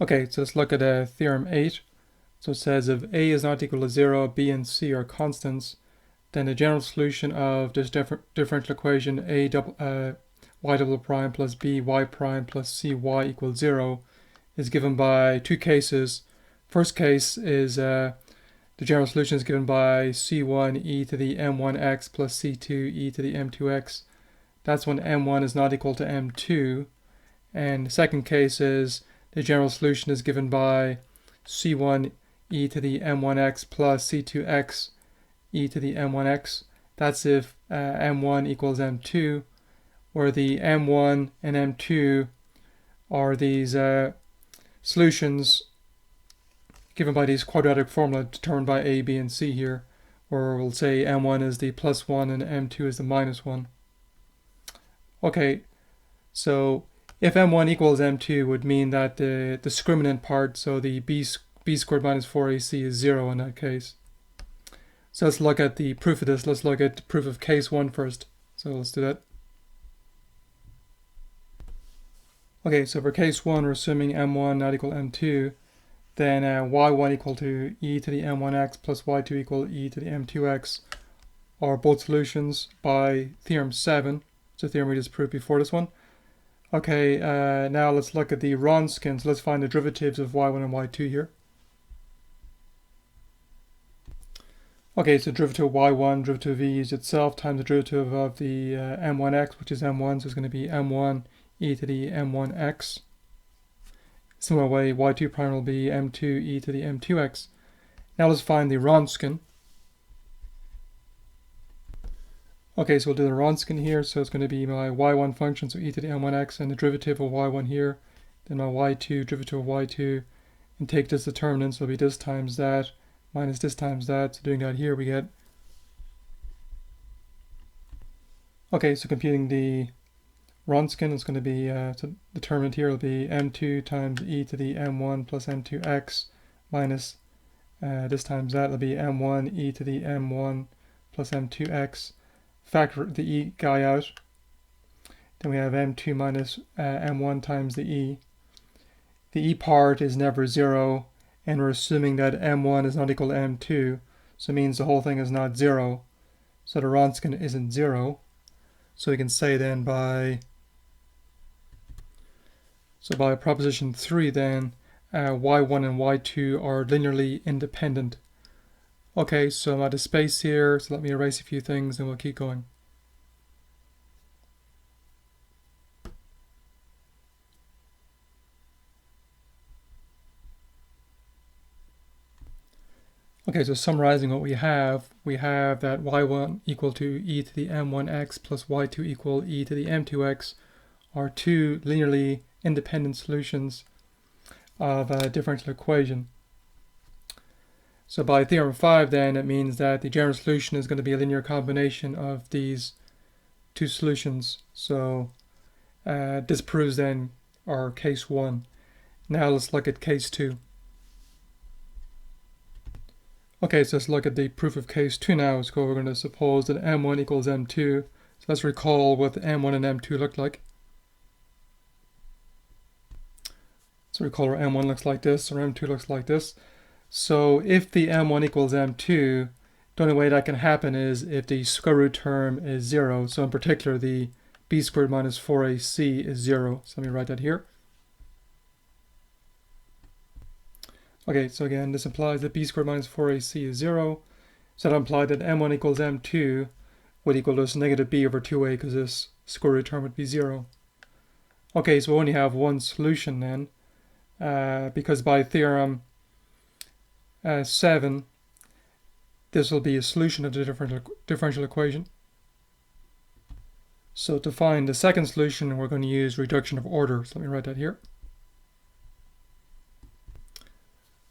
Okay, so let's look at Theorem 8. So it says if a is not equal to 0, b and c are constants, then the general solution of this differential equation y double prime plus b y prime plus c y equals 0 is given by two cases. First case is the general solution is given by c1 e to the m1x plus c2 e to the m2x. That's when m1 is not equal to m2. And the second case is the general solution is given by c1 e to the m1x plus c2x e to the m1x. That's if m1 equals m2, where the m1 and m2 are these solutions given by these quadratic formula determined by a, b, and c here, where we'll say m1 is the plus 1 and m2 is the minus 1. Okay, so if m1 equals m2 would mean that the discriminant part, so the b squared minus 4ac is 0 in that case. So let's look at the proof of this. Let's look at the proof of case 1 first. So let's do that. Okay, so for case 1, we're assuming m1 not equal m2, then y1 equal to e to the m1x plus y2 equal e to the m2x are both solutions by Theorem 7. It's a theorem we just proved before this one. Okay, now let's look at the Wronskians. Let's find the derivatives of y1 and y2 here. Okay, so derivative of y1, derivative of v is itself times the derivative of the m1x, which is m1, so it's going to be m1 e to the m1x. Similar way, y2 prime will be m2 e to the m2x. Now let's find the Wronskian. Okay, so we'll do the Wronskian here, so it's going to be my y1 function, so e to the m1x, and the derivative of y1 here, then my y2, derivative of y2, and take this determinant, so it'll be this times that, minus this times that, so doing that here we get, okay, so computing the Wronskian, it's going to be, so determinant here will be m2 times e to the m1 plus m2x, minus this times that will be m1 e to the m1 plus m2x, factor the e guy out, then we have m2 minus m1 times the e. The e part is never 0, and we're assuming that m1 is not equal to m2, so it means the whole thing is not 0, so the Wronskian isn't 0. So we can say then by proposition 3 then, y1 and y2 are linearly independent. Okay, so I'm out of space here, so let me erase a few things and we'll keep going. Okay, so summarizing what we have that y1 equal to e to the m1x plus y2 equal e to the m2x are two linearly independent solutions of a differential equation. So by Theorem 5 then, it means that the general solution is going to be a linear combination of these two solutions. So this proves then our case 1. Now let's look at case 2. Okay, so let's look at the proof of case 2 now. So we're going to suppose that m1 equals m2. So let's recall what m1 and m2 looked like. So recall our m1 looks like this, our m2 looks like this. So if the m1 equals m2, the only way that can happen is if the square root term is 0. So in particular, the b squared minus 4ac is 0. So let me write that here. Okay, so again, this implies that b squared minus 4ac is 0. So that implies that m1 equals m2 would equal to this negative b over 2a because this square root term would be 0. Okay, so we only have one solution then, because by Theorem 7, this will be a solution of the differential equation. So to find the second solution, we're going to use reduction of order. So let me write that here.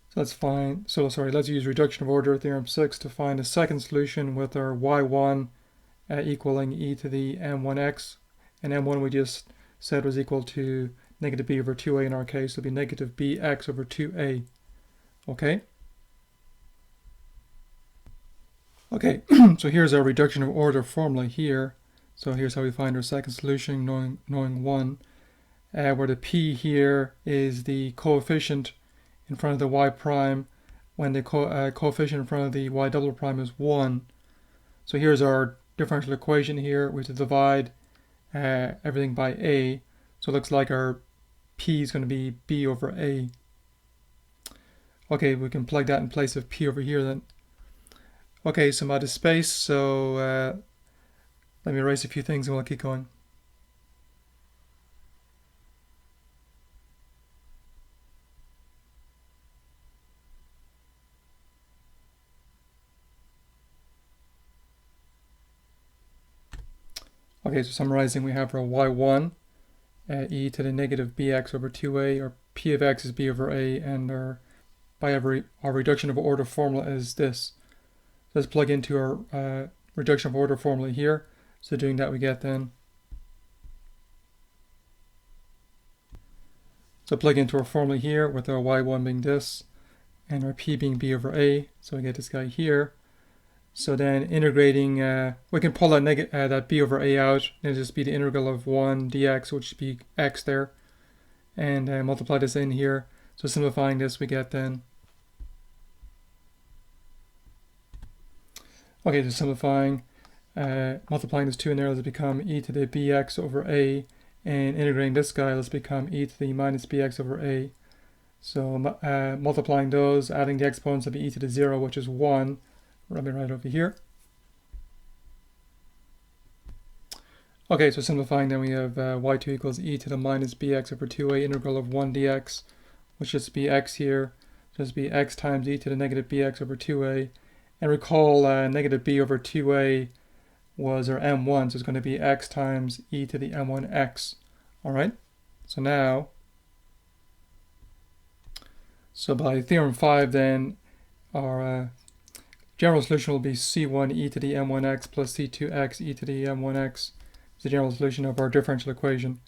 So let's use reduction of order, Theorem 6, to find the second solution with our y1 equaling e to the m1x, and m1 we just said was equal to negative b over 2a in our case, so it'll be negative bx over 2a. Okay? Okay, so here's our reduction of order formula here. So here's how we find our second solution, knowing 1. where the p here is the coefficient in front of the y prime when the coefficient in front of the y double prime is 1. So here's our differential equation here. We have to divide everything by a. So it looks like our p is going to be b over a. Okay, we can plug that in place of p over here then. Okay, so I'm out of space, so let me erase a few things and we'll keep going. Okay, so summarizing, we have our y1, e to the negative bx over 2a, or p of x is b over a, and our reduction of order formula is this. So let's plug into our reduction of order formula here. So doing that, we get then. So plug into our formula here with our y1 being this, and our p being b over a. So we get this guy here. So then integrating, we can pull that b over a out, and it'll just be the integral of 1 dx, which would be x there, and multiply this in here. So simplifying this, we get then. Okay, so simplifying, multiplying this 2 in there, let's become e to the bx over a, and integrating this guy, let's become e to the minus bx over a. So multiplying those, adding the exponents, will be e to the 0, which is 1. Rub it right over here. Okay, so simplifying, then we have y2 equals e to the minus bx over 2a integral of 1 dx, which just be x here, just be x times e to the negative bx over 2a. And recall negative b over 2a was our m1, so it's going to be x times e to the m1x. All right, so now, so by theorem 5 then, our general solution will be c1 e to the m1x plus c2x e to the m1x. It's the general solution of our differential equation.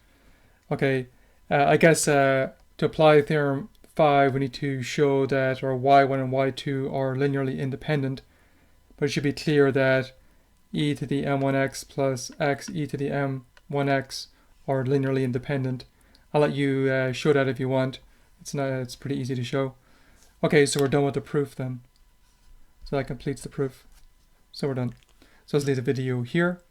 Okay, I guess to apply theorem 5, we need to show that our y1 and y2 are linearly independent, but it should be clear that e to the m1x plus x e to the m1x are linearly independent. I'll let you show that if you want. It's pretty easy to show. Okay, so we're done with the proof then. So that completes the proof. So we're done. So let's leave the video here.